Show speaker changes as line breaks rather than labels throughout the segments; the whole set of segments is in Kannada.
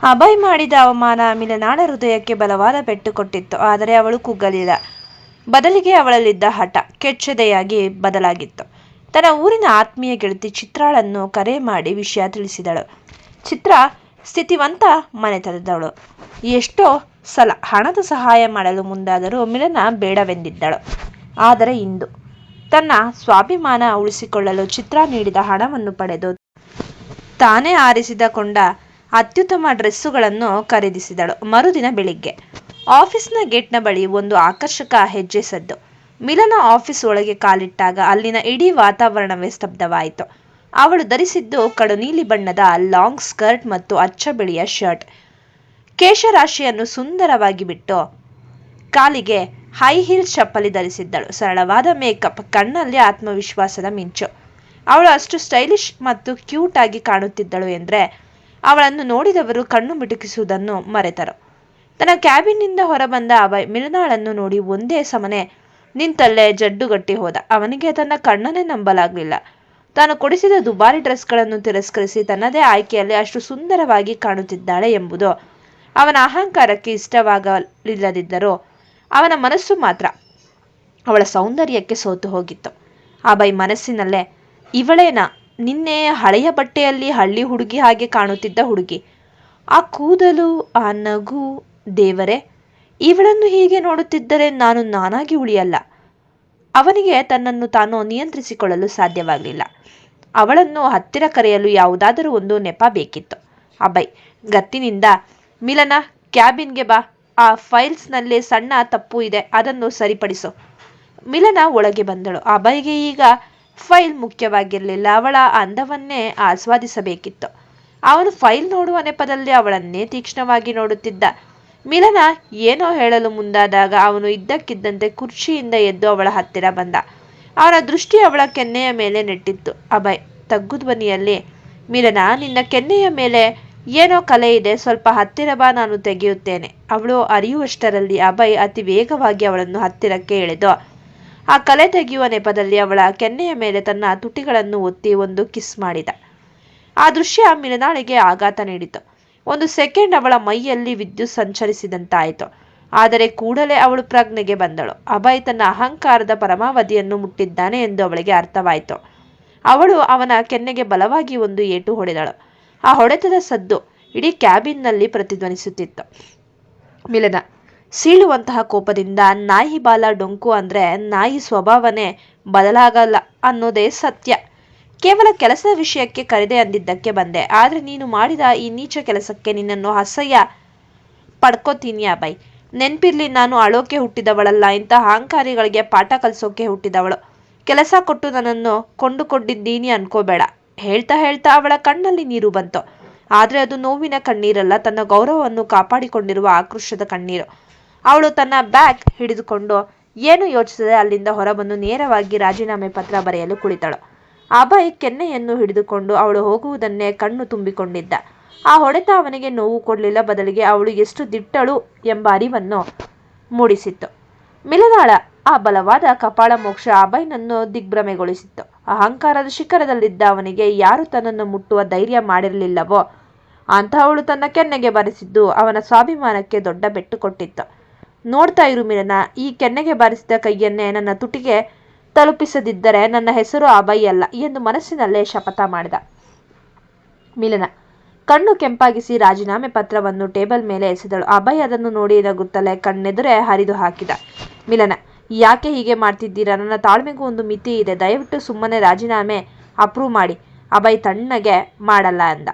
ಅಭಯ್ ಮಾಡಿದ ಅವಮಾನ ಮಿಲನಾಳ ಹೃದಯಕ್ಕೆ ಬಲವಾದ ಪೆಟ್ಟು ಕೊಟ್ಟಿತ್ತು. ಆದರೆ ಅವಳು ಕುಗ್ಗಲಿಲ್ಲ. ಬದಲಿಗೆ ಅವಳಲ್ಲಿದ್ದ ಹಠ ಕೆಚ್ಚೆದೆಯಾಗಿ ಬದಲಾಗಿತ್ತು. ತನ್ನ ಊರಿನ ಆತ್ಮೀಯ ಗೆಳತಿ ಚಿತ್ರಾಳನ್ನು ಕರೆ ಮಾಡಿ ವಿಷಯ ತಿಳಿಸಿದಳು. ಚಿತ್ರ ಸ್ಥಿತಿವಂತ ಮನೆತನದವಳು. ಎಷ್ಟೋ ಸಲ ಹಣದ ಸಹಾಯ ಮಾಡಲು ಮುಂದಾದರೂ ಮಿಲನ ಬೇಡವೆಂದಿದ್ದಳು. ಆದರೆ ಇಂದು ತನ್ನ ಸ್ವಾಭಿಮಾನ ಉಳಿಸಿಕೊಳ್ಳಲು ಚಿತ್ರ ನೀಡಿದ ಹಣವನ್ನು ಪಡೆದು ತಾನೇ ಆರಿಸಿಕೊಂಡ ಅತ್ಯುತ್ತಮ ಡ್ರೆಸ್ಸುಗಳನ್ನು ಖರೀದಿಸಿದಳು. ಮರುದಿನ ಬೆಳಿಗ್ಗೆ ಆಫೀಸ್ನ ಗೇಟ್ನ ಬಳಿ ಒಂದು ಆಕರ್ಷಕ ಹೆಜ್ಜೆ ಸದ್ದು. ಮಿಲನ ಆಫೀಸ್ ಒಳಗೆ ಕಾಲಿಟ್ಟಾಗ ಅಲ್ಲಿನ ಇಡೀ ವಾತಾವರಣವೇ ಸ್ತಬ್ಧವಾಯಿತು. ಅವಳು ಧರಿಸಿದ್ದು ಕಡು ನೀಲಿ ಬಣ್ಣದ ಲಾಂಗ್ ಸ್ಕರ್ಟ್ ಮತ್ತು ಅಚ್ಚ ಬಿಳಿಯ ಶರ್ಟ್. ಕೇಶರಾಶಿಯನ್ನು ಸುಂದರವಾಗಿ ಬಿಟ್ಟು ಕಾಲಿಗೆ ಹೈ ಹೀಲ್ಸ್ ಚಪ್ಪಲಿ ಧರಿಸಿದ್ದಳು. ಸರಳವಾದ ಮೇಕಪ್, ಕಣ್ಣಲ್ಲಿ ಆತ್ಮವಿಶ್ವಾಸದ ಮಿಂಚು. ಅವಳು ಅಷ್ಟು ಸ್ಟೈಲಿಶ್ ಮತ್ತು ಕ್ಯೂಟ್ ಆಗಿ ಕಾಣುತ್ತಿದ್ದಳು ಎಂದರೆ ಅವಳನ್ನು ನೋಡಿದವರು ಕಣ್ಣು ಮಿಟುಕಿಸುವುದನ್ನು ಮರೆತರು. ತನ್ನ ಕ್ಯಾಬಿನ್ನಿಂದ ಹೊರಬಂದ ಅಭಯ್ ಮಿಲನಾಳನ್ನು ನೋಡಿ ಒಂದೇ ಸಮನೆ ನಿಂತಲ್ಲೇ ಜಡ್ಡುಗಟ್ಟಿ ಹೋದ. ಅವನಿಗೆ ತನ್ನ ಕಣ್ಣನ್ನೇ ನಂಬಲಾಗಲಿಲ್ಲ. ತಾನು ಕೊಡಿಸಿದ ದುಬಾರಿ ಡ್ರೆಸ್ಗಳನ್ನು ತಿರಸ್ಕರಿಸಿ ತನ್ನದೇ ಆಯ್ಕೆಯಲ್ಲಿ ಅಷ್ಟು ಸುಂದರವಾಗಿ ಕಾಣುತ್ತಿದ್ದಾಳೆ ಎಂಬುದು ಅವನ ಅಹಂಕಾರಕ್ಕೆ ಇಷ್ಟವಾಗಲಿಲ್ಲದಿದ್ದರೂ ಅವನ ಮನಸ್ಸು ಮಾತ್ರ ಅವಳ ಸೌಂದರ್ಯಕ್ಕೆ ಸೋತು ಹೋಗಿತ್ತು. ಅಭಯ್ ಮನಸ್ಸಿನಲ್ಲೇ, ಇವಳೇನಾ ನಿನ್ನೆ ಹಳೆಯ ಬಟ್ಟೆಯಲ್ಲಿ ಹಳ್ಳಿ ಹುಡುಗಿ ಹಾಗೆ ಕಾಣುತ್ತಿದ್ದ ಹುಡುಗಿ? ಆ ಕೂದಲು, ಆ ನಗು, ದೇವರೇ, ಇವಳನ್ನು ಹೀಗೆ ನೋಡುತ್ತಿದ್ದರೆ ನಾನು ನಾನಾಗಿ ಉಳಿಯಲ್ಲ. ಅವನಿಗೆ ತನ್ನನ್ನು ತಾನು ನಿಯಂತ್ರಿಸಿಕೊಳ್ಳಲು ಸಾಧ್ಯವಾಗಲಿಲ್ಲ. ಅವಳನ್ನು ಹತ್ತಿರ ಕರೆಯಲು ಯಾವುದಾದರೂ ಒಂದು ನೆಪ ಬೇಕಿತ್ತು. ಅಭಯ್ ಗತ್ತಿನಿಂದ, ಮಿಲನ, ಕ್ಯಾಬಿನ್ಗೆ ಬಾ. ಆ ಫೈಲ್ಸ್ನಲ್ಲಿ ಸಣ್ಣ ತಪ್ಪು ಇದೆ, ಅದನ್ನು ಸರಿಪಡಿಸು. ಮಿಲನ ಒಳಗೆ ಬಂದಳು. ಅಭಯ್ಗೆ ಈಗ ಫೈಲ್ ಮುಖ್ಯವಾಗಿರಲಿಲ್ಲ, ಅವಳ ಅಂದವನ್ನೇ ಆಸ್ವಾದಿಸಬೇಕಿತ್ತು. ಅವನು ಫೈಲ್ ನೋಡುವ ನೆಪದಲ್ಲಿ ಅವಳನ್ನೇ ತೀಕ್ಷ್ಣವಾಗಿ ನೋಡುತ್ತಿದ್ದ. ಮಿಲನ ಏನೋ ಹೇಳಲು ಮುಂದಾದಾಗ ಅವನು ಇದ್ದಕ್ಕಿದ್ದಂತೆ ಕುರ್ಚಿಯಿಂದ ಎದ್ದು ಅವಳ ಹತ್ತಿರ ಬಂದ. ಅವನ ದೃಷ್ಟಿ ಅವಳ ಕೆನ್ನೆಯ ಮೇಲೆ ನೆಟ್ಟಿತ್ತು. ಅಭಯ್ ತಗ್ಗು ಧ್ವನಿಯಲ್ಲಿ, ಮಿಲನ, ನಿನ್ನ ಕೆನ್ನೆಯ ಮೇಲೆ ಏನೋ ಕಲೆ ಇದೆ, ಸ್ವಲ್ಪ ಹತ್ತಿರ ಬಾ, ನಾನು ತೆಗೆಯುತ್ತೇನೆ. ಅವಳು ಅರಿಯುವಷ್ಟರಲ್ಲಿ ಅಭಯ್ ಅತಿ ವೇಗವಾಗಿ ಅವಳನ್ನು ಹತ್ತಿರಕ್ಕೆ ಎಳೆದು ಆ ಕಲೆ ತೆಗೆಯುವ ನೆಪದಲ್ಲಿ ಅವಳ ಕೆನ್ನೆಯ ಮೇಲೆ ತನ್ನ ತುಟಿಗಳನ್ನು ಒತ್ತಿ ಒಂದು ಕಿಸ್ ಮಾಡಿದ. ಆ ದೃಶ್ಯ ಮಿಲನಾಳಿಗೆ ಆಘಾತ ನೀಡಿತು. ಒಂದು ಸೆಕೆಂಡ್ ಅವಳ ಮೈಯಲ್ಲಿ ವಿದ್ಯುತ್ ಸಂಚರಿಸಿದಂತಾಯಿತು. ಆದರೆ ಕೂಡಲೇ ಅವಳು ಪ್ರಜ್ಞೆಗೆ ಬಂದಳು. ಅಭಯ್ ತನ್ನ ಅಹಂಕಾರದ ಪರಮಾವಧಿಯನ್ನು ಮುಟ್ಟಿದ್ದಾನೆ ಎಂದು ಅವಳಿಗೆ ಅರ್ಥವಾಯಿತು. ಅವಳು ಅವನ ಕೆನ್ನೆಗೆ ಬಲವಾಗಿ ಒಂದು ಏಟು ಹೊಡೆದಳು. ಆ ಹೊಡೆತದ ಸದ್ದು ಇಡೀ ಕ್ಯಾಬಿನ್ನಲ್ಲಿ ಪ್ರತಿಧ್ವನಿಸುತ್ತಿತ್ತು. ಮಿಲನ ಸೀಳುವಂತಹ ಕೋಪದಿಂದ, ನಾಯಿ ಬಾಲ ಡೊಂಕು ಅಂದ್ರೆ ನಾಯಿ ಸ್ವಭಾವನೆ ಬದಲಾಗಲ್ಲ ಅನ್ನೋದೇ ಸತ್ಯ. ಕೇವಲ ಕೆಲಸದ ವಿಷಯಕ್ಕೆ ಕರೆದೆ ಅಂದಿದ್ದಕ್ಕೆ ಬಂದೆ, ಆದ್ರೆ ನೀನು ಮಾಡಿದ ಈ ನೀಚ ಕೆಲಸಕ್ಕೆ ನಿನ್ನನ್ನು ಅಸಹ್ಯ ಪಡ್ಕೋತೀನಿ ಅಭಯ್. ನೆನ್ಪಿರ್ಲಿ, ನಾನು ಅಳೋಕೆ ಹುಟ್ಟಿದವಳಲ್ಲ, ಇಂಥ ಅಹಂಕಾರಿಗಳಿಗೆ ಪಾಠ ಕಲಿಸೋಕೆ ಹುಟ್ಟಿದವಳು. ಕೆಲಸ ಕೊಟ್ಟು ನನ್ನನ್ನು ಕೊಂಡುಕೊಂಡಿದ್ದೀನಿ ಅನ್ಕೋಬೇಡ. ಹೇಳ್ತಾ ಹೇಳ್ತಾ ಅವಳ ಕಣ್ಣಲ್ಲಿ ನೀರು ಬಂತು. ಆದ್ರೆ ಅದು ನೋವಿನ ಕಣ್ಣೀರಲ್ಲ, ತನ್ನ ಗೌರವವನ್ನು ಕಾಪಾಡಿಕೊಂಡಿರುವ ಆಕ್ರೋಶದ ಕಣ್ಣೀರು. ಅವಳು ತನ್ನ ಬ್ಯಾಗ್ ಹಿಡಿದುಕೊಂಡು ಏನು ಯೋಚಿಸದೆ ಅಲ್ಲಿಂದ ಹೊರಬಂದು ನೇರವಾಗಿ ರಾಜೀನಾಮೆ ಪತ್ರ ಬರೆಯಲು ಕುಳಿತಳು. ಅಭಯ್ ಕೆನ್ನೆಯನ್ನು ಹಿಡಿದುಕೊಂಡು ಅವಳು ಹೋಗುವುದನ್ನೇ ಕಣ್ಣು ತುಂಬಿಕೊಂಡಿದ್ದ. ಆ ಹೊಡೆತ ಅವನಿಗೆ ನೋವು ಕೊಡಲಿಲ್ಲ, ಬದಲಿಗೆ ಅವಳು ಎಷ್ಟು ದಿಟ್ಟಳು ಎಂಬ ಅರಿವನ್ನು ಮೂಡಿಸಿತ್ತು. ಮಿಲನಾಳ ಆ ಬಲವಾದ ಕಪಾಳ ಮೋಕ್ಷ ಅಭಯ್ನನ್ನು ದಿಗ್ಭ್ರಮೆಗೊಳಿಸಿತ್ತು. ಅಹಂಕಾರದ ಶಿಖರದಲ್ಲಿದ್ದ ಅವನಿಗೆ ಯಾರು ತನ್ನನ್ನು ಮುಟ್ಟುವ ಧೈರ್ಯ ಮಾಡಿರಲಿಲ್ಲವೋ ಅಂತಹವಳು ತನ್ನ ಕೆನ್ನೆಗೆ ಬಾರಿಸಿದ್ದು ಅವನ ಸ್ವಾಭಿಮಾನಕ್ಕೆ ದೊಡ್ಡ ಬೆಟ್ಟು ಕೊಟ್ಟಿತ್ತು. ನೋಡ್ತಾ ಇರು ಮಿಲನ, ಈ ಕೆನ್ನೆಗೆ ಬಾರಿಸಿದ ಕೈಯನ್ನೇ ನನ್ನ ತುಟಿಗೆ ತಲುಪಿಸದಿದ್ದರೆ ನನ್ನ ಹೆಸರು ಅಭಯ್ ಅಲ್ಲ ಎಂದು ಮನಸ್ಸಿನಲ್ಲೇ ಶಪಥ ಮಾಡಿದ. ಮಿಲನ ಕಣ್ಣು ಕೆಂಪಾಗಿಸಿ ರಾಜೀನಾಮೆ ಪತ್ರವನ್ನು ಟೇಬಲ್ ಮೇಲೆ ಎಸೆದಳು. ಅಭಯ್ ಅದನ್ನು ನೋಡಿ ನಗುತ್ತಲೇ ಕಣ್ಣೆದುರೇ ಹರಿದು ಹಾಕಿದ. ಮಿಲನ, ಯಾಕೆ ಹೀಗೆ ಮಾಡ್ತಿದ್ದೀರಾ? ನನ್ನ ತಾಳ್ಮೆಗೂ ಒಂದು ಮಿತಿ ಇದೆ. ದಯವಿಟ್ಟು ಸುಮ್ಮನೆ ರಾಜೀನಾಮೆ ಅಪ್ರೂವ್ ಮಾಡಿ. ಅಭಯ್ ತಣ್ಣಗೆ ಮಾಡಲ್ಲ ಅಂದ.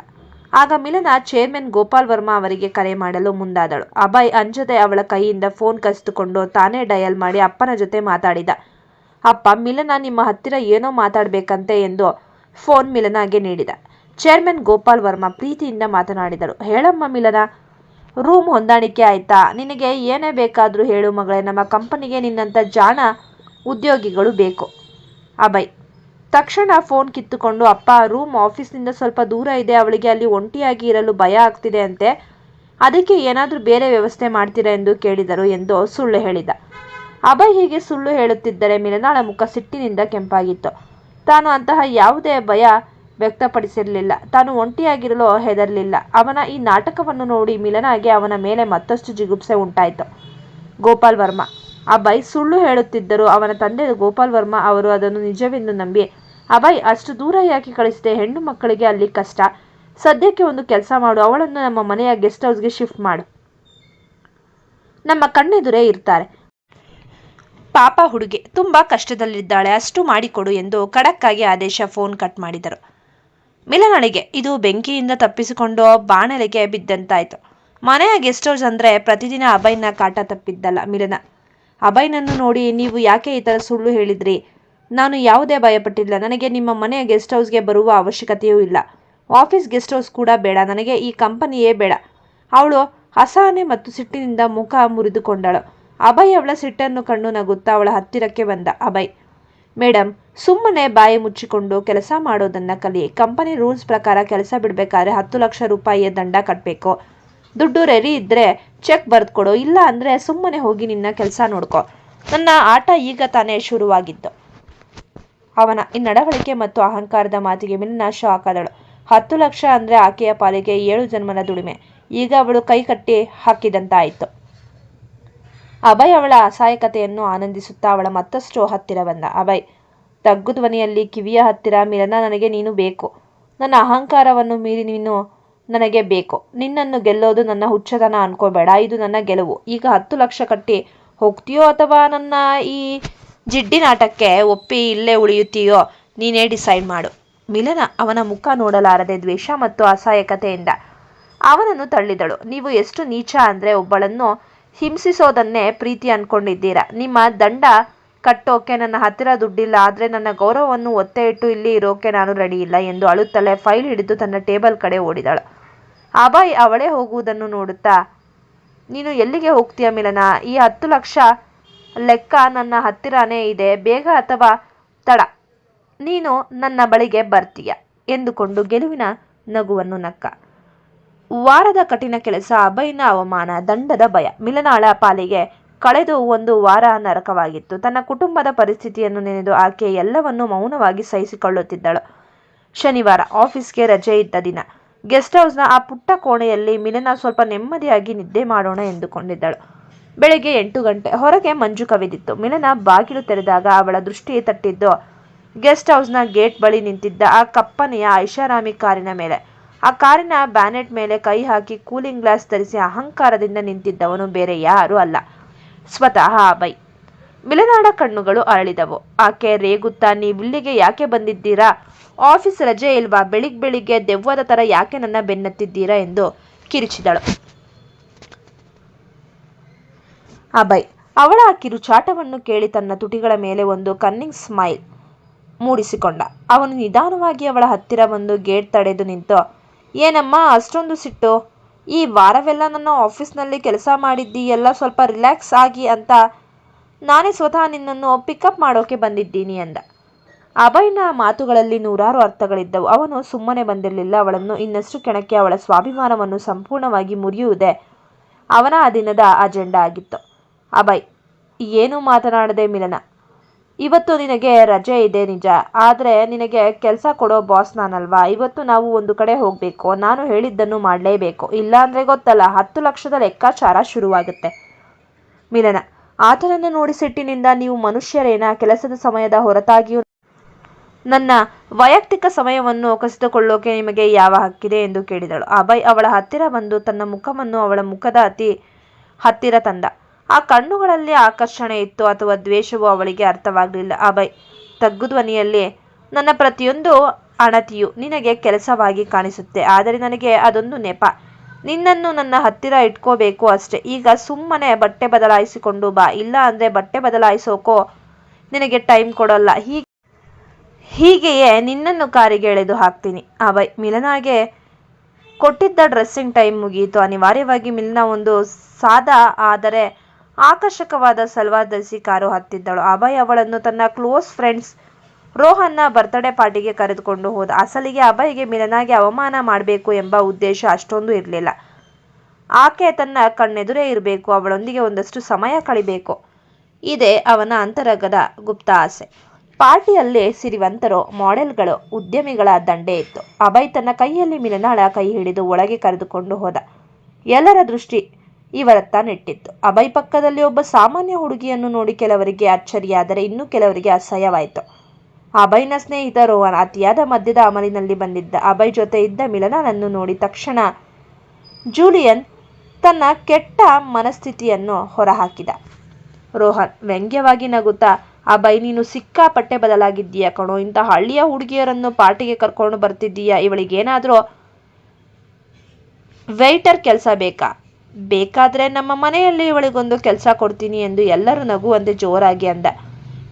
ಆಗ ಮಿಲನ ಚೇರ್ಮನ್ ಗೋಪಾಲ್ ವರ್ಮಾ ಅವರಿಗೆ ಕರೆ ಮಾಡಲು ಮುಂದಾದಳು. ಅಭಯ್ ಅಂಜದೆ ಅವಳ ಕೈಯಿಂದ ಫೋನ್ ಕಸಿದುಕೊಂಡು ತಾನೇ ಡಯಲ್ ಮಾಡಿ ಅಪ್ಪನ ಜೊತೆ ಮಾತಾಡಿದ. ಅಪ್ಪ, ಮಿಲನ ನಿಮ್ಮ ಹತ್ತಿರ ಏನೋ ಮಾತಾಡಬೇಕಂತೆ ಎಂದು ಫೋನ್ ಮಿಲನಾಗೆ ನೀಡಿದ. ಚೇರ್ಮನ್ ಗೋಪಾಲ್ ವರ್ಮಾ ಪ್ರೀತಿಯಿಂದ ಮಾತನಾಡಿದರು. ಹೇಳಮ್ಮ ಮಿಲನ, ರೂಮ್ ಹೊಂದಾಣಿಕೆ ಆಯ್ತಾ? ನಿನಗೆ ಏನೇ ಬೇಕಾದರೂ ಹೇಳು ಮಗಳೇ, ನಮ್ಮ ಕಂಪನಿಗೆ ನಿನ್ನಂಥ ಜಾಣ ಉದ್ಯೋಗಿಗಳು ಬೇಕು. ಅಭಯ್ ತಕ್ಷಣ ಫೋನ್ ಕಿತ್ತುಕೊಂಡು, ಅಪ್ಪ, ರೂಮ್ ಆಫೀಸ್ನಿಂದ ಸ್ವಲ್ಪ ದೂರ ಇದೆ, ಅವಳಿಗೆ ಅಲ್ಲಿ ಒಂಟಿಯಾಗಿ ಇರಲು ಭಯ ಆಗ್ತಿದೆ ಅಂತೆ, ಅದಕ್ಕೆ ಏನಾದರೂ ಬೇರೆ ವ್ಯವಸ್ಥೆ ಮಾಡ್ತೀರಾ ಎಂದು ಕೇಳಿದರು ಎಂದು ಸುಳ್ಳು ಹೇಳಿದ. ಅಭಯ್ ಹೀಗೆ ಸುಳ್ಳು ಹೇಳುತ್ತಿದ್ದರೆ ಮಿಲನಾಳ ಮುಖ ಸಿಟ್ಟಿನಿಂದ ಕೆಂಪಾಗಿತ್ತು. ತಾನು ಅಂತಹ ಯಾವುದೇ ಭಯ ವ್ಯಕ್ತಪಡಿಸಿರಲಿಲ್ಲ. ತಾನು ಒಂಟಿಯಾಗಿರಲು ಹೆದರಲಿಲ್ಲ. ಅವನ ಈ ನಾಟಕವನ್ನು ನೋಡಿ ಮಿಲನಾಗೆ ಅವನ ಮೇಲೆ ಮತ್ತಷ್ಟು ಜಿಗುಪ್ಸೆ ಉಂಟಾಯಿತು. ಗೋಪಾಲ್ ವರ್ಮಾ ಅಭಯ್ ಸುಳ್ಳು ಹೇಳುತ್ತಿದ್ದರು. ಅವನ ತಂದೆ ಗೋಪಾಲ್ ವರ್ಮಾ ಅವರು ಅದನ್ನು ನಿಜವೆಂದು ನಂಬಿ, ಅಭಯ್ ಅಷ್ಟು ದೂರ ಯಾಕೆ ಕಳಿಸಿದೆ? ಹೆಣ್ಣು ಮಕ್ಕಳಿಗೆ ಅಲ್ಲಿ ಕಷ್ಟ. ಸದ್ಯಕ್ಕೆ ಒಂದು ಕೆಲಸ ಮಾಡು, ಅವಳನ್ನು ನಮ್ಮ ಮನೆಯ ಗೆಸ್ಟ್ ಹೌಸ್ಗೆ ಶಿಫ್ಟ್ ಮಾಡು. ನಮ್ಮ ಕಣ್ಣೆದುರೇ ಇರ್ತಾರೆ. ಪಾಪ ಹುಡುಗಿ ತುಂಬಾ ಕಷ್ಟದಲ್ಲಿದ್ದಾಳೆ, ಅಷ್ಟು ಮಾಡಿಕೊಡು ಎಂದು ಖಡಕ್ಕಾಗಿ ಆದೇಶ. ಫೋನ್ ಕಟ್ ಮಾಡಿದರು. ಮಿಲನಳಿಗೆ ಇದು ಬೆಂಕಿಯಿಂದ ತಪ್ಪಿಸಿಕೊಂಡು ಬಾಣಲೆಗೆ ಬಿದ್ದಂತಾಯ್ತು. ಮನೆಯ ಗೆಸ್ಟ್ ಹೌಸ್ ಅಂದ್ರೆ ಪ್ರತಿದಿನ ಅಭಯ್ನ ಕಾಟ ತಪ್ಪಿದ್ದಲ್ಲ. ಮಿಲನ ಅಭಯ್ನನ್ನು ನೋಡಿ, ನೀವು ಯಾಕೆ ಈ ಥರ ಸುಳ್ಳು ಹೇಳಿದ್ರಿ? ನಾನು ಯಾವುದೇ ಭಯಪಟ್ಟಿಲ್ಲ. ನನಗೆ ನಿಮ್ಮ ಮನೆಯ ಗೆಸ್ಟ್ ಹೌಸ್ಗೆ ಬರುವ ಅವಶ್ಯಕತೆಯೂ ಇಲ್ಲ. ಆಫೀಸ್ ಗೆಸ್ಟ್ ಹೌಸ್ ಕೂಡ ಬೇಡ. ನನಗೆ ಈ ಕಂಪನಿಯೇ ಬೇಡ. ಅವಳು ಅಸಹನೆ ಮತ್ತು ಸಿಟ್ಟಿನಿಂದ ಮುಖ ಮುರಿದುಕೊಂಡಳು. ಅಭಯ್ ಅವಳ ಸಿಟ್ಟನ್ನು ಕಂಡು ನಗುತ್ತಾ ಅವಳ ಹತ್ತಿರಕ್ಕೆ ಬಂದ. ಅಭಯ್, ಮೇಡಮ್, ಸುಮ್ಮನೆ ಬಾಯಿ ಮುಚ್ಚಿಕೊಂಡು ಕೆಲಸ ಮಾಡೋದನ್ನ ಕಲಿ. ಕಂಪನಿ ರೂಲ್ಸ್ ಪ್ರಕಾರ ಕೆಲಸ ಬಿಡಬೇಕಾದ್ರೆ 10 ಲಕ್ಷ ರೂಪಾಯಿಯ ದಂಡ ಕಟ್ಟಬೇಕು. ದುಡ್ಡು ರೆಡಿ ಇದ್ರೆ ಚೆಕ್ ಬರೆದುಕೊಡು, ಇಲ್ಲ ಅಂದ್ರೆ ಸುಮ್ಮನೆ ಹೋಗಿ ನಿನ್ನ ಕೆಲಸ ನೋಡ್ಕೊ. ನನ್ನ ಆಟ ಈಗ ತಾನೇ ಶುರುವಾಗಿದ್ದು. ಅವನ ಈ ನಡವಳಿಕೆ ಮತ್ತು ಅಹಂಕಾರದ ಮಾತಿಗೆ ಮಿಲನ ಶಾಕ್ ಆದಳು. 10 ಲಕ್ಷ ಅಂದ್ರೆ ಆಕೆಯ ಪಾಲಿಗೆ 7 ಜನ್ಮದ ದುಡಿಮೆ. ಈಗ ಅವಳು ಕೈ ಕಟ್ಟಿ ಹಾಕಿದಂತಾಯಿತು. ಅಭಯ್ ಅವಳ ಅಸಹಾಯಕತೆಯನ್ನು ಆನಂದಿಸುತ್ತಾ ಅವಳ ಮತ್ತಷ್ಟು ಹತ್ತಿರ ಬಂದ. ಅಭಯ್ ತಗ್ಗು ಧ್ವನಿಯಲ್ಲಿ ಕಿವಿಯ ಹತ್ತಿರ, ಮಿಲನ, ನನಗೆ ನೀನು ಬೇಕು. ನನ್ನ ಅಹಂಕಾರವನ್ನು ಮೀರಿ ನೀನು ನನಗೆ ಬೇಕು. ನಿನ್ನನ್ನು ಗೆಲ್ಲೋದು ನನ್ನ ಹುಚ್ಚತನ ಅನ್ಕೋಬೇಡ. ಇದು ನನ್ನ ಗೆಲುವು. ಈಗ 10 ಲಕ್ಷ ಕಟ್ಟಿ ಹೋಗ್ತೀಯೋ ಅಥವಾ ನನ್ನ ಈ ಜಿಡ್ಡಿನಾಟಕ್ಕೆ ಒಪ್ಪಿ ಇಲ್ಲೇ ಉಳಿಯುತ್ತೀಯೋ ನೀನೇ ಡಿಸೈಡ್ ಮಾಡು. ಮಿಲನ ಅವನ ಮುಖ ನೋಡಲಾರದೆ ದ್ವೇಷ ಮತ್ತು ಅಸಹಾಯಕತೆಯಿಂದ ಅವನನ್ನು ತಳ್ಳಿದಳು. ನೀವು ಎಷ್ಟು ನೀಚ ಅಂದ್ರೆ ಒಬ್ಬಳನ್ನು ಹಿಂಸಿಸೋದನ್ನೇ ಪ್ರೀತಿ ಅನ್ಕೊಂಡಿದ್ದೀರಾ. ನಿಮ್ಮ ದಂಡ ಕಟ್ಟೋಕೆ ನನ್ನ ಹತ್ತಿರ ದುಡ್ಡಿಲ್ಲ, ಆದ್ರೆ ನನ್ನ ಗೌರವವನ್ನು ಒತ್ತೆ ಇಟ್ಟು ಇಲ್ಲಿ ಇರೋಕೆ ನಾನು ರೆಡಿ ಇಲ್ಲ ಎಂದು ಅಳುತ್ತಲೇ ಫೈಲ್ ಹಿಡಿದು ತನ್ನ ಟೇಬಲ್ ಕಡೆ ಓಡಿದಳು. ಅಭಯ್ ಅವಳೇ ಹೋಗುವುದನ್ನು ನೋಡುತ್ತಾ, ನೀನು ಎಲ್ಲಿಗೆ ಹೋಗ್ತೀಯ ಮಿಲನ? ಈ 10 ಲಕ್ಷ ಲೆಕ್ಕ ನನ್ನ ಹತ್ತಿರನೇ ಇದೆ. ಬೇಗ ಅಥವಾ ತಡ ನೀನು ನನ್ನ ಬಳಿಗೆ ಬರ್ತೀಯ ಎಂದುಕೊಂಡು ಗೆಲುವಿನ ನಗುವನ್ನು ನಕ್ಕ. ವಾರದ ಕಠಿಣ ಕೆಲಸ, ಅಭಯ್ನ ಅವಮಾನ, ದಂಡದ ಭಯ. ಮಿಲನಾಳ ಪಾಲಿಗೆ ಕಳೆದು 1 ವಾರ ನರಕವಾಗಿತ್ತು. ತನ್ನ ಕುಟುಂಬದ ಪರಿಸ್ಥಿತಿಯನ್ನು ನೆನೆದು ಆಕೆ ಎಲ್ಲವನ್ನೂ ಮೌನವಾಗಿ ಸಹಿಸಿಕೊಳ್ಳುತ್ತಿದ್ದಳು. ಶನಿವಾರ ಆಫೀಸ್ಗೆ ರಜೆ ಇದ್ದ ದಿನ. ಗೆಸ್ಟ್ ಹೌಸ್ನ ಆ ಪುಟ್ಟ ಕೋಣೆಯಲ್ಲಿ ಮಿಲನ ಸ್ವಲ್ಪ ನೆಮ್ಮದಿಯಾಗಿ ನಿದ್ದೆ ಮಾಡೋಣ ಎಂದುಕೊಂಡಿದ್ದಳು. ಬೆಳಗ್ಗೆ 8 ಗಂಟೆ. ಹೊರಗೆ ಮಂಜು ಕವಿದಿತ್ತು. ಮಿಲನ ಬಾಗಿಲು ತೆರೆದಾಗ ಅವಳ ದೃಷ್ಟಿ ತಟ್ಟಿದ್ದು ಗೆಸ್ಟ್ ಹೌಸ್ನ ಗೇಟ್ ಬಳಿ ನಿಂತಿದ್ದ ಆ ಕಪ್ಪನೆಯ ಐಷಾರಾಮಿ ಕಾರಿನ ಮೇಲೆ. ಆ ಕಾರಿನ ಬ್ಯಾನೆಟ್ ಮೇಲೆ ಕೈ ಹಾಕಿ ಕೂಲಿಂಗ್ ಗ್ಲಾಸ್ ಧರಿಸಿ ಅಹಂಕಾರದಿಂದ ನಿಂತಿದ್ದವನು ಬೇರೆ ಯಾರೂ ಅಲ್ಲ, ಸ್ವತಃ ಅಭಯ್. ಮಿಲನಾಳ ಕಣ್ಣುಗಳು ಅರಳಿದವು. ಆಕೆ ರೇಗುತ್ತಾ, ನೀವಿಲ್ಲಿಗೆ ಯಾಕೆ ಬಂದಿದ್ದೀರಾ? ಆಫೀಸ್ ರಜೆ ಇಲ್ವಾ? ಬೆಳಿಗ್ಗೆ ದೆವ್ವದ ಥರ ಯಾಕೆ ನನ್ನ ಬೆನ್ನತ್ತಿದ್ದೀರಾ ಎಂದು ಕಿರಿಚಿದಳು. ಅಭಯ್ ಅವಳ ಆ ಕಿರುಚಾಟವನ್ನು ಕೇಳಿ ತನ್ನ ತುಟಿಗಳ ಮೇಲೆ ಒಂದು ಕನ್ನಿಂಗ್ ಸ್ಮೈಲ್ ಮೂಡಿಸಿಕೊಂಡ. ಅವನು ನಿಧಾನವಾಗಿ ಅವಳ ಹತ್ತಿರ ಬಂದು ಗೇಟ್ ತಡೆದು ನಿಂತು, ಏನಮ್ಮ ಅಷ್ಟೊಂದು ಸಿಟ್ಟು? ಈ ವಾರವೆಲ್ಲ ನನ್ನ ಆಫೀಸ್ನಲ್ಲಿ ಕೆಲಸ ಮಾಡಿದ್ದಿ, ಎಲ್ಲ ಸ್ವಲ್ಪ ರಿಲ್ಯಾಕ್ಸ್ ಆಗಿ ಅಂತ ನಾನೇ ಸ್ವತಃ ನಿನ್ನನ್ನು ಪಿಕಪ್ ಮಾಡೋಕೆ ಬಂದಿದ್ದೀನಿ ಎಂದ. ಅಭಯ್ನ ಮಾತುಗಳಲ್ಲಿ ನೂರಾರು ಅರ್ಥಗಳಿದ್ದವು. ಅವನು ಸುಮ್ಮನೆ ಬಂದಿರಲಿಲ್ಲ. ಅವಳನ್ನು ಇನ್ನಷ್ಟು ಕೆಣಕಿ ಅವಳ ಸ್ವಾಭಿಮಾನವನ್ನು ಸಂಪೂರ್ಣವಾಗಿ ಮುರಿಯುವುದೇ ಅವನ ಆ ದಿನದ ಅಜೆಂಡಾ ಆಗಿತ್ತು. ಅಭಯ್ ಏನೂ ಮಾತನಾಡದೆ, ಮಿಲನ, ಇವತ್ತು ನಿನಗೆ ರಜೆ ಇದೆ ನಿಜ, ಆದರೆ ನಿನಗೆ ಕೆಲಸ ಕೊಡೋ ಬಾಸ್ ನಾನಲ್ವಾ? ಇವತ್ತು ನಾವು ಒಂದು ಕಡೆ ಹೋಗಬೇಕು. ನಾನು ಹೇಳಿದ್ದನ್ನು ಮಾಡಲೇಬೇಕು, ಇಲ್ಲಾಂದ್ರೆ ಗೊತ್ತಲ್ಲ 10 ಲಕ್ಷದ ಲೆಕ್ಕಾಚಾರ ಶುರುವಾಗುತ್ತೆ. ಮಿಲನ ಆತನನ್ನು ನೋಡಿ ಸಿಟ್ಟಿನಿಂದ, ನೀವು ಮನುಷ್ಯರೇನಾ? ಕೆಲಸದ ಸಮಯದ ಹೊರತಾಗಿಯೂ ನನ್ನ ವೈಯಕ್ತಿಕ ಸಮಯವನ್ನು ಕಸಿದುಕೊಳ್ಳೋಕೆ ನಿಮಗೆ ಯಾವ ಹಕ್ಕಿದೆ ಎಂದು ಕೇಳಿದಳು. ಅಭಯ್ ಅವಳ ಹತ್ತಿರ ಬಂದು ತನ್ನ ಮುಖವನ್ನು ಅವಳ ಮುಖದ ಅತಿ ಹತ್ತಿರ ತಂದ. ಆ ಕಣ್ಣುಗಳಲ್ಲಿ ಆಕರ್ಷಣೆ ಇತ್ತು ಅಥವಾ ದ್ವೇಷವೂ ಅವಳಿಗೆ ಅರ್ಥವಾಗಲಿಲ್ಲ. ಅಭಯ್ ತಗ್ಗು ಧ್ವನಿಯಲ್ಲಿ, ನನ್ನ ಪ್ರತಿಯೊಂದು ಅಣತಿಯು ನಿನಗೆ ಕೆಲಸವಾಗಿ ಕಾಣಿಸುತ್ತೆ, ಆದರೆ ನನಗೆ ಅದೊಂದು ನೆಪ. ನಿನ್ನನ್ನು ನನ್ನ ಹತ್ತಿರ ಇಟ್ಕೋಬೇಕು ಅಷ್ಟೆ. ಈಗ ಸುಮ್ಮನೆ ಬಟ್ಟೆ ಬದಲಾಯಿಸಿಕೊಂಡು ಬಾ, ಇಲ್ಲ ಅಂದ್ರೆ ಬಟ್ಟೆ ಬದಲಾಯಿಸೋಕೋ ನಿನಗೆ ಟೈಮ್ ಕೊಡೋಲ್ಲ. ಹೀಗೆಯೇ ನಿನ್ನನ್ನು ಕಾರಿಗೆ ಎಳೆದು ಹಾಕ್ತೀನಿ. ಅಭಯ್ ಮಿಲನಾಗೆ ಕೊಟ್ಟಿದ್ದ ಡ್ರೆಸ್ಸಿಂಗ್ ಟೈಮ್ ಮುಗಿಯಿತು. ಅನಿವಾರ್ಯವಾಗಿ ಮಿಲನ ಒಂದು ಸಾದಾ ಆದರೆ ಆಕರ್ಷಕವಾದ ಸಲ್ವಾರ್ ಧರಿಸಿ ಕಾರು ಹತ್ತಿದ್ದಳು. ಅಭಯ್ ಅವಳನ್ನು ತನ್ನ ಕ್ಲೋಸ್ ಫ್ರೆಂಡ್ಸ್ ರೋಹನ್ನ ಬರ್ತ್ಡೇ ಪಾರ್ಟಿಗೆ ಕರೆದುಕೊಂಡು ಹೋದ. ಅಸಲಿಗೆ ಅಭಯ್ಗೆ ಮಿಲನಾಗೆ ಅವಮಾನ ಮಾಡಬೇಕು ಎಂಬ ಉದ್ದೇಶ ಅಷ್ಟೊಂದು ಇರಲಿಲ್ಲ. ಆಕೆ ತನ್ನ ಕಣ್ಣೆದುರೇ ಇರಬೇಕು, ಅವಳೊಂದಿಗೆ ಒಂದಷ್ಟು ಸಮಯ ಕಳಿಬೇಕು. ಇದೇ ಅವನ ಅಂತರಂಗದ ಗುಪ್ತ ಆಸೆ. ಪಾರ್ಟಿಯಲ್ಲಿ ಸಿರಿವಂತರು, ಮಾಡೆಲ್ಗಳು, ಉದ್ಯಮಿಗಳ ದಂಡೆ ಇತ್ತು. ಅಭಯ್ ತನ್ನ ಕೈಯಲ್ಲಿ ಮಿಲನಾಳ ಕೈ ಹಿಡಿದು ಒಳಗೆ ಕರೆದುಕೊಂಡು ಹೋದ. ಎಲ್ಲರ ದೃಷ್ಟಿ ಇವರತ್ತ ನೆಟ್ಟಿತ್ತು. ಅಭಯ್ ಪಕ್ಕದಲ್ಲಿ ಒಬ್ಬ ಸಾಮಾನ್ಯ ಹುಡುಗಿಯನ್ನು ನೋಡಿ ಕೆಲವರಿಗೆ ಅಚ್ಚರಿಯಾದರೆ ಇನ್ನು ಕೆಲವರಿಗೆ ಅಸಹ್ಯವಾಯಿತು. ಅಭಯ್ನ ಸ್ನೇಹಿತ ರೋಹನ್ ಅತಿಯಾದ ಮದ್ಯದ ಅಮಲಿನಲ್ಲಿ ಬಂದಿದ್ದ. ಅಭಯ್ ಜೊತೆ ಇದ್ದ ಮಿಲನಾಳನ್ನು ನೋಡಿ ತಕ್ಷಣ ಜೂಲಿಯನ್ ತನ್ನ ಕೆಟ್ಟ ಮನಸ್ಥಿತಿಯನ್ನು ಹೊರಹಾಕಿದ. ರೋಹನ್ ವ್ಯಂಗ್ಯವಾಗಿ ನಗುತ್ತಾ, ಅಭಯ್, ನೀನು ಸಿಕ್ಕಾಪಟ್ಟೆ ಬದಲಾಗಿದ್ದೀಯ ಕಣೋ. ಇಂಥ ಹಳ್ಳಿಯ ಹುಡುಗಿಯರನ್ನು ಪಾರ್ಟಿಗೆ ಕರ್ಕೊಂಡು ಬರ್ತಿದ್ದೀಯ. ಇವಳಿಗೇನಾದ್ರೂ ವೇಟರ್ ಕೆಲಸ ಬೇಕಾದ್ರೆ ನಮ್ಮ ಮನೆಯಲ್ಲಿ ಇವಳಿಗೊಂದು ಕೆಲಸ ಕೊಡ್ತೀನಿ ಎಂದು ಎಲ್ಲರೂ ನಗುವಂತೆ ಜೋರಾಗಿ ಅಂದ.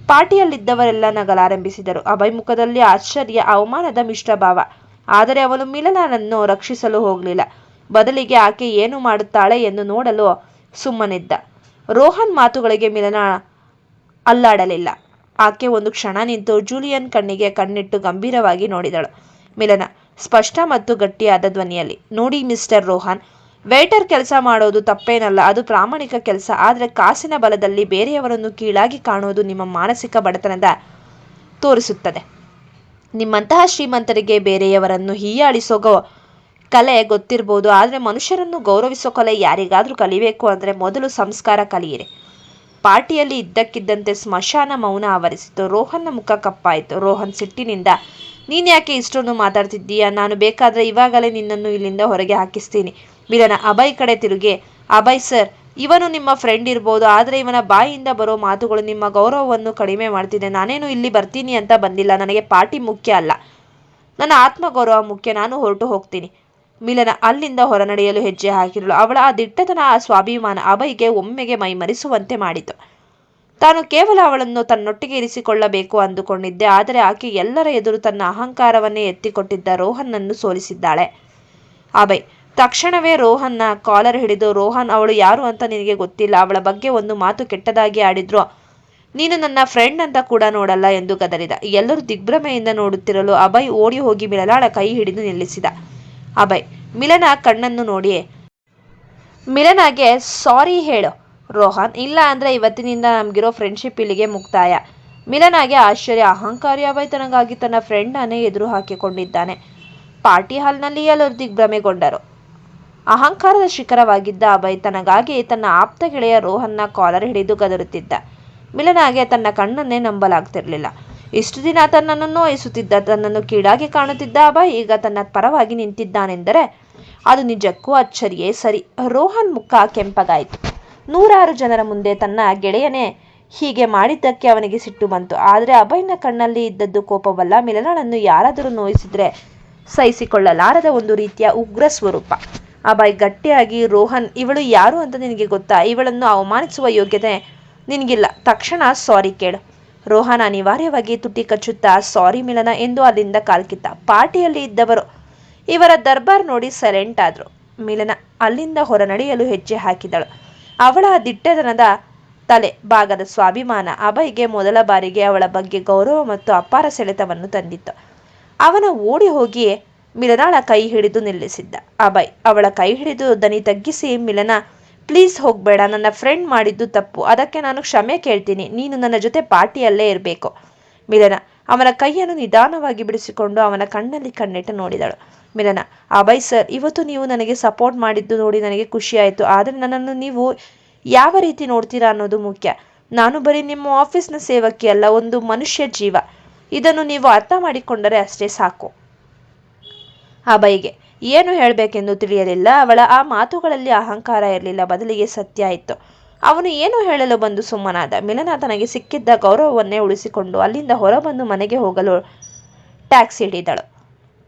ಪಾರ್ಟಿಯಲ್ಲಿದ್ದವರೆಲ್ಲ ನಗಲಾರಂಭಿಸಿದರು. ಅಭಯ್ ಮುಖದಲ್ಲಿ ಆಶ್ಚರ್ಯ, ಅವಮಾನದ ಮಿಶ್ರಭಾವ. ಆದರೆ ಅವನು ಮಿಲನಾಳನ್ನು ರಕ್ಷಿಸಲು ಹೋಗಲಿಲ್ಲ. ಬದಲಿಗೆ ಆಕೆ ಏನು ಮಾಡುತ್ತಾಳೆ ಎಂದು ನೋಡಲು ಸುಮ್ಮನಿದ್ದ. ರೋಹನ್ ಮಾತುಗಳಿಗೆ ಮಿಲನಾಳ ಅಲ್ಲಾಡಲಿಲ್ಲ. ಆಕೆ ಒಂದು ಕ್ಷಣ ನಿಂತು ಜೂಲಿಯನ್ ಕಣ್ಣಿಗೆ ಕಣ್ಣಿಟ್ಟು ಗಂಭೀರವಾಗಿ ನೋಡಿದಳು. ಮಿಲನ ಸ್ಪಷ್ಟ ಮತ್ತು ಗಟ್ಟಿಯಾದ ಧ್ವನಿಯಲ್ಲಿ, ನೋಡಿ ಮಿಸ್ಟರ್ ರೋಹನ್, ವೇಟರ್ ಕೆಲಸ ಮಾಡೋದು ತಪ್ಪೇನಲ್ಲ, ಅದು ಪ್ರಾಮಾಣಿಕ ಕೆಲಸ. ಆದರೆ ಕಾಸಿನ ಬಲದಲ್ಲಿ ಬೇರೆಯವರನ್ನು ಕೀಳಾಗಿ ಕಾಣುವುದು ನಿಮ್ಮ ಮಾನಸಿಕ ಬಡತನದ ತೋರಿಸುತ್ತದೆ. ನಿಮ್ಮಂತಹ ಶ್ರೀಮಂತರಿಗೆ ಬೇರೆಯವರನ್ನು ಹೀಯಾಳಿಸೋ ಕಲೆ ಗೊತ್ತಿರ್ಬೋದು, ಆದರೆ ಮನುಷ್ಯರನ್ನು ಗೌರವಿಸೋ ಕಲೆ ಯಾರಿಗಾದ್ರೂ ಕಲಿಬೇಕು ಅಂದರೆ ಮೊದಲು ಸಂಸ್ಕಾರ ಕಲಿಯಿರಿ. ಪಾರ್ಟಿಯಲ್ಲಿ ಇದ್ದಕ್ಕಿದ್ದಂತೆ ಸ್ಮಶಾನ ಮೌನ ಆವರಿಸಿತು. ರೋಹನ್ನ ಮುಖ ಕಪ್ಪಾಯಿತು. ರೋಹನ್ ಸಿಟ್ಟಿನಿಂದ, ನೀನು ಯಾಕೆ ಇಷ್ಟೊಂದು ಮಾತಾಡ್ತಿದ್ದೀಯಾ? ನಾನು ಬೇಕಾದರೆ ಇವಾಗಲೇ ನಿನ್ನನ್ನು ಇಲ್ಲಿಂದ ಹೊರಗೆ ಹಾಕಿಸ್ತೀನಿ. ಮಿಲನ ಅಭಯ್ ಕಡೆ ತಿರುಗಿ, ಅಭಯ್ ಸರ್, ಇವನು ನಿಮ್ಮ ಫ್ರೆಂಡ್ ಇರ್ಬೋದು, ಆದರೆ ಇವನ ಬಾಯಿಯಿಂದ ಬರೋ ಮಾತುಗಳು ನಿಮ್ಮ ಗೌರವವನ್ನು ಕಡಿಮೆ ಮಾಡ್ತಿದೆ. ನಾನೇನು ಇಲ್ಲಿ ಬರ್ತೀನಿ ಅಂತ ಬಂದಿಲ್ಲ. ನನಗೆ ಪಾರ್ಟಿ ಮುಖ್ಯ ಅಲ್ಲ, ನನ್ನ ಆತ್ಮಗೌರವ ಮುಖ್ಯ. ನಾನು ಹೊರಟು ಹೋಗ್ತೀನಿ. ಮಿಲನ ಅಲ್ಲಿಂದ ಹೊರನಡೆಯಲು ಹೆಜ್ಜೆ ಹಾಕಿದಳು. ಅವಳ ಆ ದಿಟ್ಟತನ, ಆ ಸ್ವಾಭಿಮಾನ ಅಭಯ್ಗೆ ಒಮ್ಮೆಗೆ ಮೈಮರೆಸುವಂತೆ ಮಾಡಿತು. ತಾನು ಕೇವಲ ಅವಳನ್ನು ತನ್ನೊಟ್ಟಿಗೆ ಇರಿಸಿಕೊಳ್ಳಬೇಕು ಅಂದುಕೊಂಡಿದ್ದೆ, ಆದರೆ ಆಕೆ ಎಲ್ಲರ ಎದುರು ತನ್ನ ಅಹಂಕಾರವನ್ನೇ ಎತ್ತಿಕೊಟ್ಟಿದ್ದ ರೋಹನ್ನನ್ನು ಸೋಲಿಸಿದ್ದಾಳೆ. ಅಭಯ್ ತಕ್ಷಣವೇ ರೋಹನ್ನ ಕಾಲರ್ ಹಿಡಿದು, ರೋಹನ್, ಅವಳು ಯಾರು ಅಂತ ನಿನಗೆ ಗೊತ್ತಿಲ್ಲ. ಅವಳ ಬಗ್ಗೆ ಒಂದು ಮಾತು ಕೆಟ್ಟದಾಗಿ ಆಡಿದ್ರು ನೀನು ನನ್ನ ಫ್ರೆಂಡ್ ಅಂತ ಕೂಡ ನೋಡಲ್ಲ ಎಂದು ಗದರಿದ. ಎಲ್ಲರೂ ದಿಗ್ಭ್ರಮೆಯಿಂದ ನೋಡುತ್ತಿರಲು ಅಭಯ್ ಓಡಿ ಹೋಗಿ ಮಿಲನಾಳ ಕೈ ಹಿಡಿದು ನಿಲ್ಲಿಸಿದ. ಅಭಯ್ ಮಿಲನ ಕಣ್ಣನ್ನು ನೋಡಿಯೇ, ಮಿಲನಾಗೆ ಸಾರಿ ಹೇಳು ರೋಹನ್, ಇಲ್ಲ ಅಂದ್ರೆ ಇವತ್ತಿನಿಂದ ನಮಗಿರೋ ಫ್ರೆಂಡ್ಶಿಪ್ ಇಲ್ಲಿಗೆ ಮುಕ್ತಾಯ. ಮಿಲನಾಗೆ ಆಶ್ಚರ್ಯ, ಅಹಂಕಾರಿ ಅಭಯ್ ತನಗಾಗಿ ತನ್ನ ಫ್ರೆಂಡನ್ನೇ ಎದುರು ಹಾಕಿಕೊಂಡಿದ್ದಾನೆ. ಪಾರ್ಟಿ ಹಾಲ್ನಲ್ಲಿ ಎಲ್ಲರೂ ದಿಗ್ಭ್ರಮೆಗೊಂಡರು. ಅಹಂಕಾರದ ಶಿಖರವಾಗಿದ್ದ ಅಭಯ್ ತನಗಾಗಿ ತನ್ನ ಆಪ್ತ ಗೆಳೆಯ ರೋಹನ್ನ ಕಾಲರ್ ಹಿಡಿದು ಗದರುತ್ತಿದ್ದ. ಮಿಲನಾಗೆ ತನ್ನ ಕಣ್ಣನ್ನೇ ನಂಬಲಾಗ್ತಿರ್ಲಿಲ್ಲ. ಇಷ್ಟು ದಿನ ತನ್ನನ್ನು ನೋಯಿಸುತ್ತಿದ್ದ, ತನ್ನನ್ನು ಕೀಳಾಗಿ ಕಾಣುತ್ತಿದ್ದ ಅಭಯ್ ಈಗ ತನ್ನ ಪರವಾಗಿ ನಿಂತಿದ್ದಾನೆಂದರೆ ಅದು ನಿಜಕ್ಕೂ ಅಚ್ಚರಿಯೇ ಸರಿ. ರೋಹನ್ ಮುಖ ಕೆಂಪಗಾಯಿತು. 100 ಜನರ ಮುಂದೆ ತನ್ನ ಗೆಳೆಯನೇ ಹೀಗೆ ಮಾಡಿದ್ದಕ್ಕೆ ಅವನಿಗೆ ಸಿಟ್ಟು ಬಂತು. ಆದರೆ ಅಭಯ್ನ ಕಣ್ಣಲ್ಲಿ ಇದ್ದದ್ದು ಕೋಪವಲ್ಲ, ಮಿಲನಳನ್ನು ಯಾರಾದರೂ ನೋಯಿಸಿದ್ರೆ ಸಹಿಸಿಕೊಳ್ಳಲಾರದ ಒಂದು ರೀತಿಯ ಉಗ್ರ ಸ್ವರೂಪ. ಅಭಯ್ ಗಟ್ಟಿಯಾಗಿ, ರೋಹನ್, ಇವಳು ಯಾರು ಅಂತ ನಿನಗೆ ಗೊತ್ತಾ? ಇವಳನ್ನು ಅವಮಾನಿಸುವ ಯೋಗ್ಯತೆ ನಿನಗಿಲ್ಲ. ತಕ್ಷಣ ಸಾರಿ ಕೇಳು. ರೋಹನ್ ಅನಿವಾರ್ಯವಾಗಿ ತುಟಿ ಕಚ್ಚುತ್ತಾ, ಸಾರಿ ಮಿಲನ ಎಂದು ಅಲ್ಲಿಂದ ಕಾಲ್ಕಿತ್ತ. ಪಾರ್ಟಿಯಲ್ಲಿ ಇದ್ದವರು ಇವರ ದರ್ಬಾರ್ ನೋಡಿ ಸೈಲೆಂಟ್ ಆದ್ರು. ಮಿಲನ ಅಲ್ಲಿಂದ ಹೊರನಡೆಯಲು ಹೆಜ್ಜೆ ಹಾಕಿದಳು. ಅವಳ ದಿಟ್ಟತನದ ತಲೆ ಭಾಗದ ಸ್ವಾಭಿಮಾನ ಅಭಯ್ಗೆ ಮೊದಲ ಬಾರಿಗೆ ಅವಳ ಬಗ್ಗೆ ಗೌರವ ಮತ್ತು ಅಪಾರ ಸೆಳೆತವನ್ನು ತಂದಿತ್ತು. ಅವನ ಓಡಿ ಹೋಗಿ ಮಿಲನಾಳ ಕೈ ಹಿಡಿದು ನಿಲ್ಲಿಸಿದ್ದ. ಅಭಯ್ ಅವಳ ಕೈ ಹಿಡಿದು ದನಿ ತಗ್ಗಿಸಿ, ಮಿಲನ ಪ್ಲೀಸ್ ಹೋಗಬೇಡ, ನನ್ನ ಫ್ರೆಂಡ್ ಮಾಡಿದ್ದು ತಪ್ಪು, ಅದಕ್ಕೆ ನಾನು ಕ್ಷಮೆ ಕೇಳ್ತೀನಿ. ನೀನು ನನ್ನ ಜೊತೆ ಪಾರ್ಟಿಯಲ್ಲೇ ಇರಬೇಕು. ಮಿಲನ ಅವನ ಕೈಯನ್ನು ನಿಧಾನವಾಗಿ ಬಿಡಿಸಿಕೊಂಡು ಅವನ ಕಣ್ಣಲ್ಲಿ ಕಣ್ಣಿಟ್ಟು ನೋಡಿದಳು. ಮಿಲನ, ಅಭಯ್ ಸರ್, ಇವತ್ತು ನೀವು ನನಗೆ ಸಪೋರ್ಟ್ ಮಾಡಿದ್ದು ನೋಡಿ ನನಗೆ ಖುಷಿಯಾಯಿತು. ಆದರೆ ನನ್ನನ್ನು ನೀವು ಯಾವ ರೀತಿ ನೋಡ್ತೀರಾ ಅನ್ನೋದು ಮುಖ್ಯ. ನಾನು ಬರೀ ನಿಮ್ಮ ಆಫೀಸ್ನ ಸೇವಕಿ ಅಲ್ಲ, ಒಂದು ಮನುಷ್ಯ ಜೀವ. ಇದನ್ನು ನೀವು ಅರ್ಥ ಮಾಡಿಕೊಂಡರೆ ಅಷ್ಟೇ ಸಾಕು. ಅಭಯ್ಗೆ ಏನು ಹೇಳಬೇಕೆಂದು ತಿಳಿಯಲಿಲ್ಲ. ಅವಳ ಆ ಮಾತುಗಳಲ್ಲಿ ಅಹಂಕಾರ ಇರಲಿಲ್ಲ, ಬದಲಿಗೆ ಸತ್ಯ ಇತ್ತು. ಅವನು ಏನು ಹೇಳಲು ಬಂದು ಸುಮ್ಮನಾದ. ಮಿಲನ ತನಗೆ ಸಿಕ್ಕಿದ್ದ ಗೌರವವನ್ನೇ ಉಳಿಸಿಕೊಂಡು ಅಲ್ಲಿಂದ ಹೊರಬಂದು ಮನೆಗೆ ಹೋಗಲು ಟ್ಯಾಕ್ಸಿ ಹಿಡಿದಳು.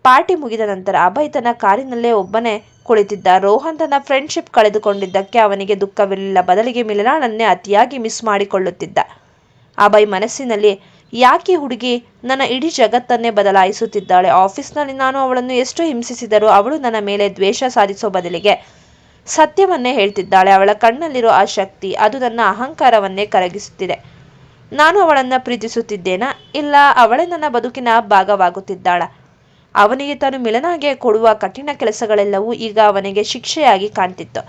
ಪಾರ್ಟಿ ಮುಗಿದ ನಂತರ ಅಭಯ್ ತನ್ನ ಕಾರಿನಲ್ಲೇ ಒಬ್ಬನೇ ಕುಳಿತಿದ್ದ. ರೋಹನ್ ತನ್ನ ಫ್ರೆಂಡ್ಶಿಪ್ ಕಳೆದುಕೊಂಡಿದ್ದಕ್ಕೆ ಅವನಿಗೆ ದುಃಖವಿರಲಿಲ್ಲ, ಬದಲಿಗೆ ಮಿಲನಳನ್ನೇ ಅತಿಯಾಗಿ ಮಿಸ್ ಮಾಡಿಕೊಳ್ಳುತ್ತಿದ್ದ. ಅಭಯ್ ಮನಸ್ಸಿನಲ್ಲಿ, ಯಾಕೆ ಹುಡುಗಿ ನನ್ನ ಇಡೀ ಜಗತ್ತನ್ನೇ ಬದಲಾಯಿಸುತ್ತಿದ್ದಾಳೆ. ಆಫೀಸ್ನಲ್ಲಿ ನಾನು ಅವಳನ್ನು ಎಷ್ಟು ಹಿಂಸಿಸಿದರೂ ಅವಳು ನನ್ನ ಮೇಲೆ ದ್ವೇಷ ಸಾಧಿಸೋ ಬದಲಿಗೆ ಸತ್ಯವನ್ನೇ ಹೇಳ್ತಿದ್ದಾಳೆ. ಅವಳ ಕಣ್ಣಲ್ಲಿರೋ ಆ ಶಕ್ತಿ, ಅದು ನನ್ನ ಅಹಂಕಾರವನ್ನೇ ಕರಗಿಸುತ್ತಿದೆ. ನಾನು ಅವಳನ್ನು ಪ್ರೀತಿಸುತ್ತಿದ್ದೇನಾ? ಇಲ್ಲ ಅವಳೇ ನನ್ನ ಬದುಕಿನ ಭಾಗವಾಗುತ್ತಿದ್ದಾಳ? ಅವನಿಗೆ ತಾನು ಮಿಲನಾಗೆ ಕೊಡುವ ಕಠಿಣ ಕೆಲಸಗಳೆಲ್ಲವೂ ಈಗ ಅವನಿಗೆ ಶಿಕ್ಷೆಯಾಗಿ ಕಾಣ್ತಿತ್ತು.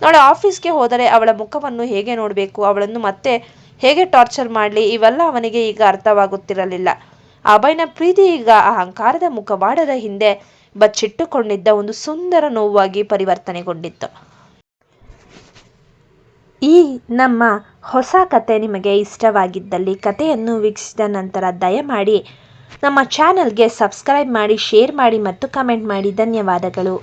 ನಾಳೆ ಆಫೀಸ್ಗೆ ಹೋದರೆ ಅವಳ ಮುಖವನ್ನು ಹೇಗೆ ನೋಡಬೇಕು, ಅವಳನ್ನು ಮತ್ತೆ ಹೇಗೆ ಟಾರ್ಚರ್ ಮಾಡಲಿ ಇವೆಲ್ಲ ಅವನಿಗೆ ಈಗ ಅರ್ಥವಾಗುತ್ತಿರಲಿಲ್ಲ. ಅಭಯ್ನ ಪ್ರೀತಿ ಈಗ ಅಹಂಕಾರದ ಮುಖವಾಡದ ಹಿಂದೆ ಬಚ್ಚಿಟ್ಟುಕೊಂಡಿದ್ದ ಒಂದು ಸುಂದರ ನೋವಾಗಿ ಪರಿವರ್ತನೆಗೊಂಡಿತ್ತು. ಈ ನಮ್ಮ ಹೊಸ ಕತೆ ನಿಮಗೆ ಇಷ್ಟವಾಗಿದ್ದಲ್ಲಿ ಕತೆಯನ್ನು ವೀಕ್ಷಿಸಿದ ನಂತರ ದಯಮಾಡಿ ನಮ್ಮ ಚಾನಲ್ಗೆ ಸಬ್ಸ್ಕ್ರೈಬ್ ಮಾಡಿ, ಶೇರ್ ಮಾಡಿ ಮತ್ತು ಕಮೆಂಟ್ ಮಾಡಿ. ಧನ್ಯವಾದಗಳು.